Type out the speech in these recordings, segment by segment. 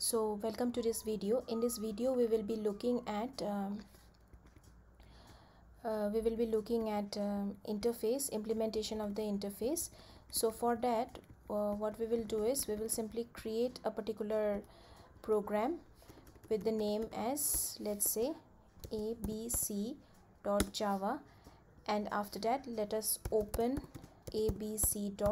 So welcome to this video. In this video we will be looking at interface, implementation of the interface. So for that what we will do is we will simply create a particular program with the name as, let's say, abc.java, and after that let us open abc.java.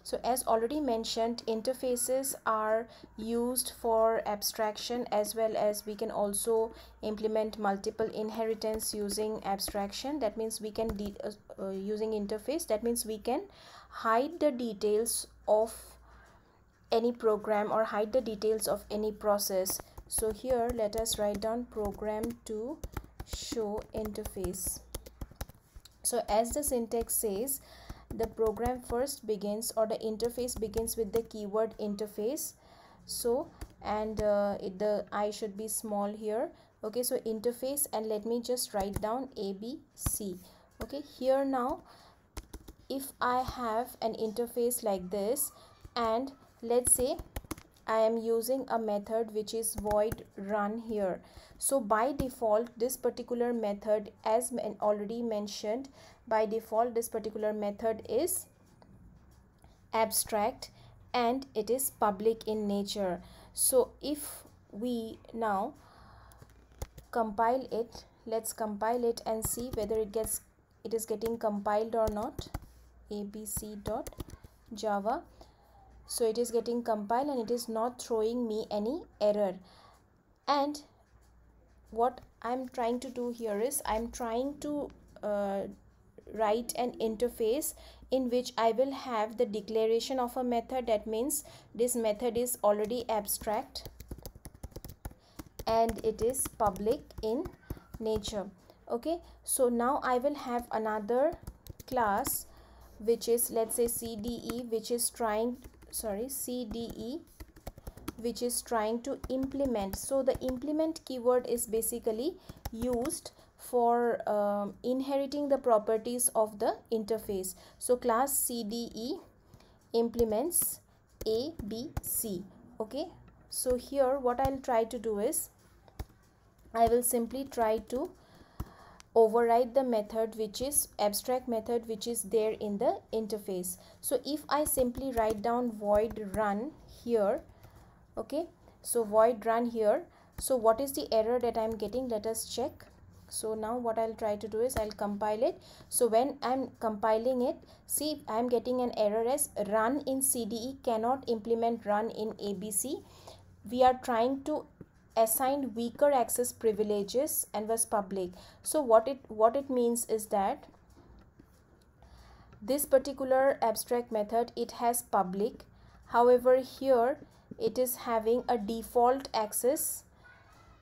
So as already mentioned, interfaces are used for abstraction, as well as we can also implement multiple inheritance using abstraction. That means we can using interface, that means we can hide the details of any program or hide the details of any process. So here let us write down program to show interface. So as the syntax says, the program first begins, or the interface begins with the keyword interface. So and the I should be small here. Okay, so interface, and let me just write down ABC. Okay, here now if I have an interface like this, and let's say I am using a method which is void run here. So by default this particular method, as already mentioned, by default this particular method is abstract and it is public in nature. So if we now compile it, let's compile it and see whether it is getting compiled or not. abc.java. So it is getting compiled and it is not throwing me any error. And what I'm trying to do here is I'm trying to write an interface in which I will have the declaration of a method. That means this method is already abstract and it is public in nature. Okay, so now I will have another class which is, let's say, CDE, which is trying to implement. So the implement keyword is basically used for inheriting the properties of the interface. So class CDE implements ABC. Okay, so here what I'll try to do is I will simply try to override the method which is abstract method which is there in the interface. So if I simply write down void run here, okay, so void run here, so what is the error that I'm getting? Let us check. So now what I'll try to do is I'll compile it. So when I'm compiling it, see, I'm getting an error as run in CDE cannot implement run in ABC. We are trying to assign weaker access privileges and was public. So what it means is that this particular abstract method, it has public, however here it is having a default access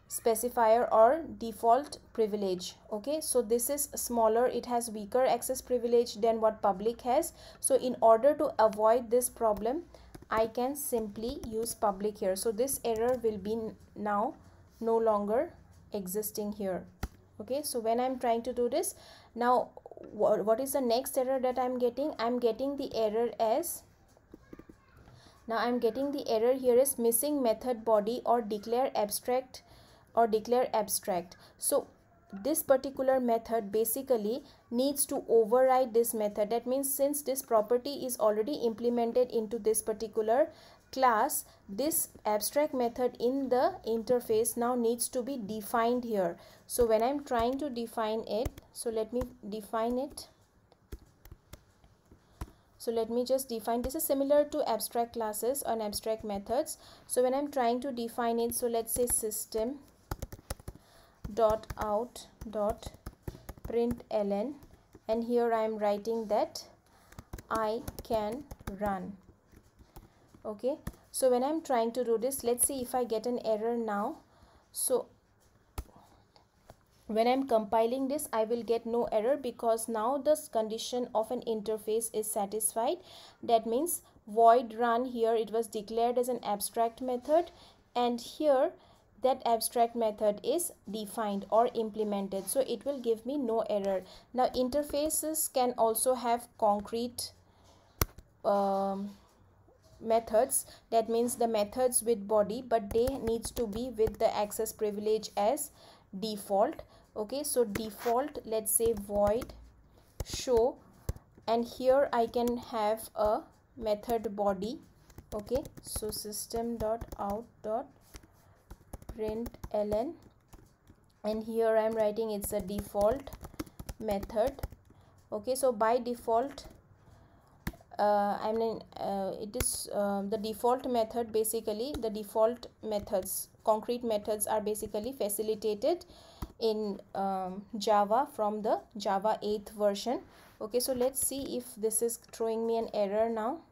specifier or default privilege. Okay, so this is smaller, it has weaker access privilege than what public has. So in order to avoid this problem, I can simply use public here. So this error will be now no longer existing here. Okay, so when I'm trying to do this, now what is the next error that I'm getting? I'm getting the error as, now I'm getting the error here is missing method body or declare abstract. So this particular method basically needs to override this method. That means since this property is already implemented into this particular class, this abstract method in the interface now needs to be defined here. So when I'm trying to define it, so let me define it. So let me just define, this is similar to abstract classes and abstract methods. So when I'm trying to define it, so let's say system dot out dot println, and here I am writing that I can run. Okay, so when I'm trying to do this, let's see if I get an error now. So when I'm compiling this, I will get no error because now this condition of an interface is satisfied. That means void run here, it was declared as an abstract method, and here that abstract method is defined or implemented, so it will give me no error. Now interfaces can also have concrete methods, that means the methods with body, but they needs to be with the access privilege as default. Okay, so default, let's say void show, and here I can have a method body. Okay, so system.out.println, and here I am writing it's a default method. Okay, so by default it is the default method. Basically the default methods, concrete methods, are basically facilitated in Java from the Java 8th version. Okay, so let's see if this is throwing me an error now.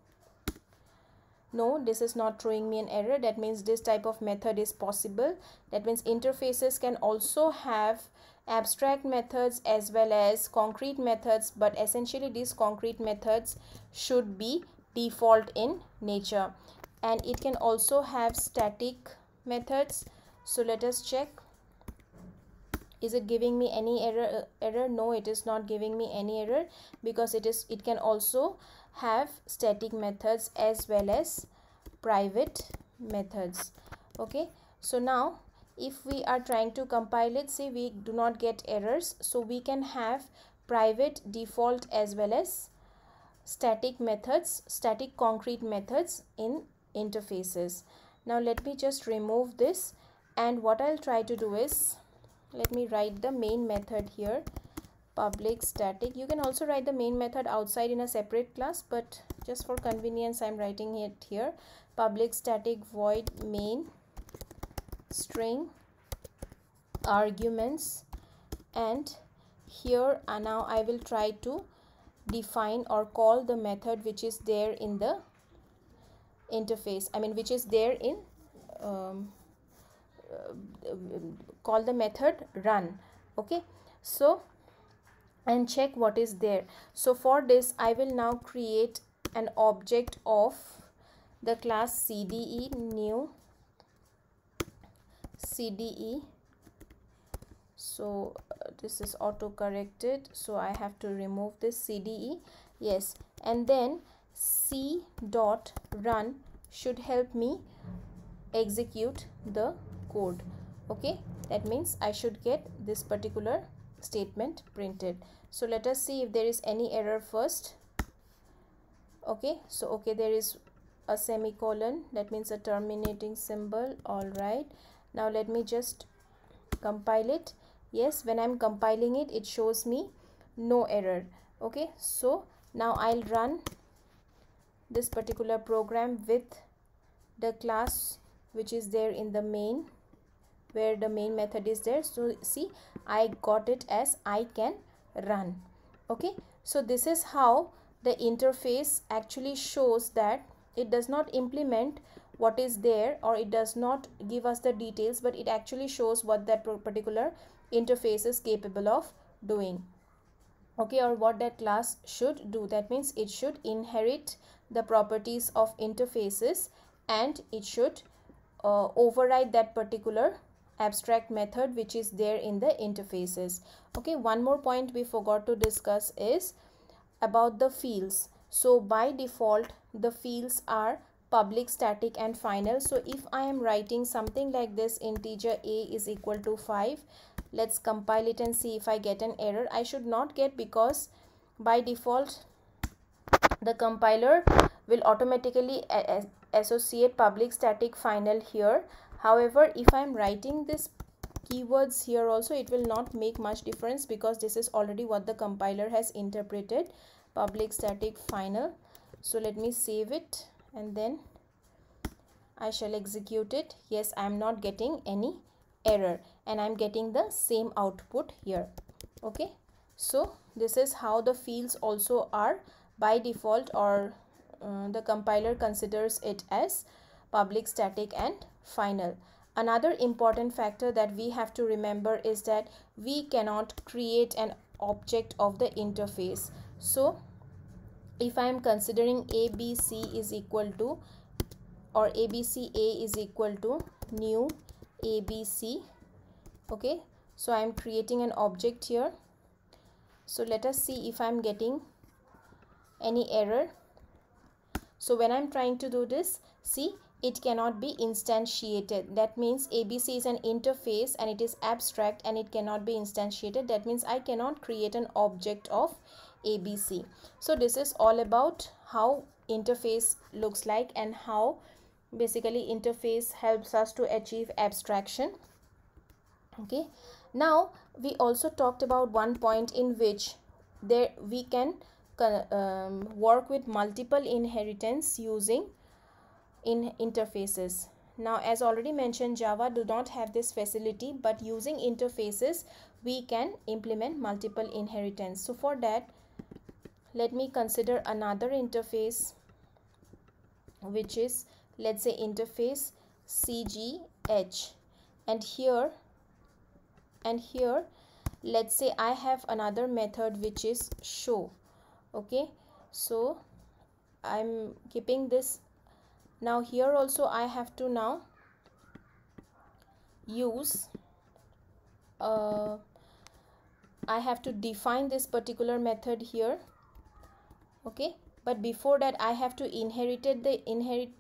No, this is not throwing me an error. That means this type of method is possible. That means interfaces can also have abstract methods as well as concrete methods, but essentially these concrete methods should be default in nature. And it can also have static methods. So let us check. Is it giving me any error? No, it is not giving me any error, because it can also have static methods as well as private methods. Okay, so now if we are trying to compile it, say we do not get errors, so we can have private, default as well as static methods, static concrete methods in interfaces. Now let me just remove this, and what I'll try to do is, let me write the main method here, public static. You can also write the main method outside in a separate class, but just for convenience I'm writing it here. Public static void main string arguments, and here now I will try to define or call the method which is there in the interface, which is there in call the method run. Okay, so and check what is there. So for this I will now create an object of the class CDE, new CDE. So this is auto corrected, so I have to remove this CDE. Yes, and then C dot run should help me execute the code. Okay, that means I should get this particular statement printed. So let us see if there is any error first. Okay, so okay, there is a semicolon, that means a terminating symbol. All right, now let me just compile it. Yes, when I'm compiling it, it shows me no error. Okay, so now I'll run this particular program with the class which is there in the main, where the main method is there. So see, I got it as I can run. Okay, so this is how the interface actually shows that it does not implement what is there, or it does not give us the details, but it actually shows what that particular interface is capable of doing. Okay, or what that class should do. That means it should inherit the properties of interfaces, and it should override that particular abstract method which is there in the interfaces. Okay, one more point we forgot to discuss is about the fields. So by default the fields are public, static and final. So if I am writing something like this, integer a is equal to 5, let's compile it and see if I get an error. I should not get, because by default the compiler will automatically associate public, static, final here. However, if I am writing this keywords here also, it will not make much difference, because this is already what the compiler has interpreted, public, static, final. So let me save it and then I shall execute it. Yes, I am not getting any error and I am getting the same output here. Okay, so this is how the fields also are by default, or the compiler considers it as public, static and final. Another important factor that we have to remember is that we cannot create an object of the interface. So if I am considering ABC is equal to, or ABCA is equal to new ABC, okay, so I am creating an object here. So let us see if I am getting any error. So when I'm trying to do this, see, it cannot be instantiated. That means ABC is an interface and it is abstract and it cannot be instantiated. That means I cannot create an object of ABC. So this is all about how interface looks like and how basically interface helps us to achieve abstraction. Okay, now we also talked about one point in which we can work with multiple inheritance using interfaces. Now, as already mentioned, Java do not have this facility, but using interfaces we can implement multiple inheritance. So for that, let me consider another interface, which is, let's say, interface CGH, and here let's say I have another method which is show. Okay, so I'm keeping this. Now here also I have to now use I have to define this particular method here. Okay, but before that I have to inherit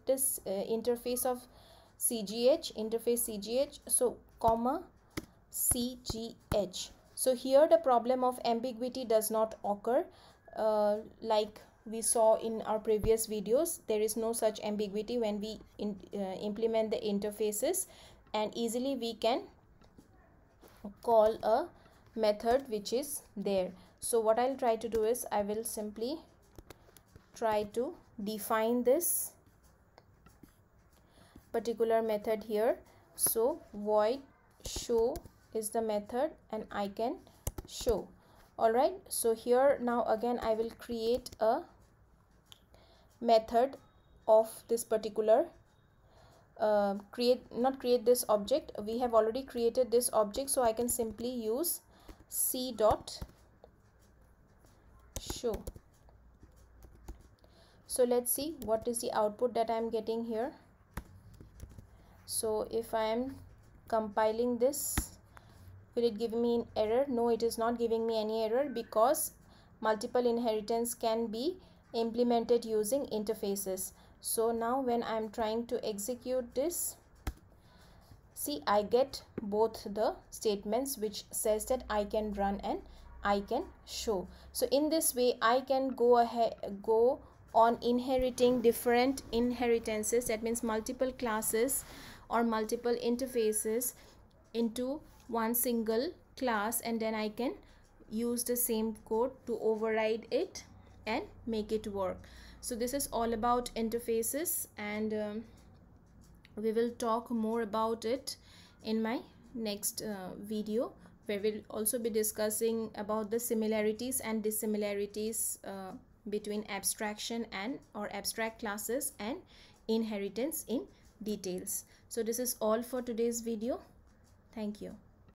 this interface of CGH, interface CGH, so comma CGH. So here the problem of ambiguity does not occur like we saw in our previous videos. There is no such ambiguity when we implement the interfaces, and easily we can call a method which is there. So what I'll try to do is I will simply try to define this particular method here. So void show is the method and I can show. Alright, so here now again I will create a method of this particular not create this object. We have already created this object, so I can simply use c dot show. So let's see what is the output that I am getting here. So if I am compiling this, will it give me an error? No, it is not giving me any error because multiple inheritance can be implemented using interfaces. So now when I am trying to execute this, see, I get both the statements which says that I can run and I can show. So in this way I can go on inheriting different inheritances, that means multiple classes or multiple interfaces into one single class, and then I can use the same code to override it and make it work. So this is all about interfaces, and we will talk more about it in my next video, where we'll also be discussing about the similarities and dissimilarities between abstraction and or abstract classes and inheritance in details. So this is all for today's video. Thank you.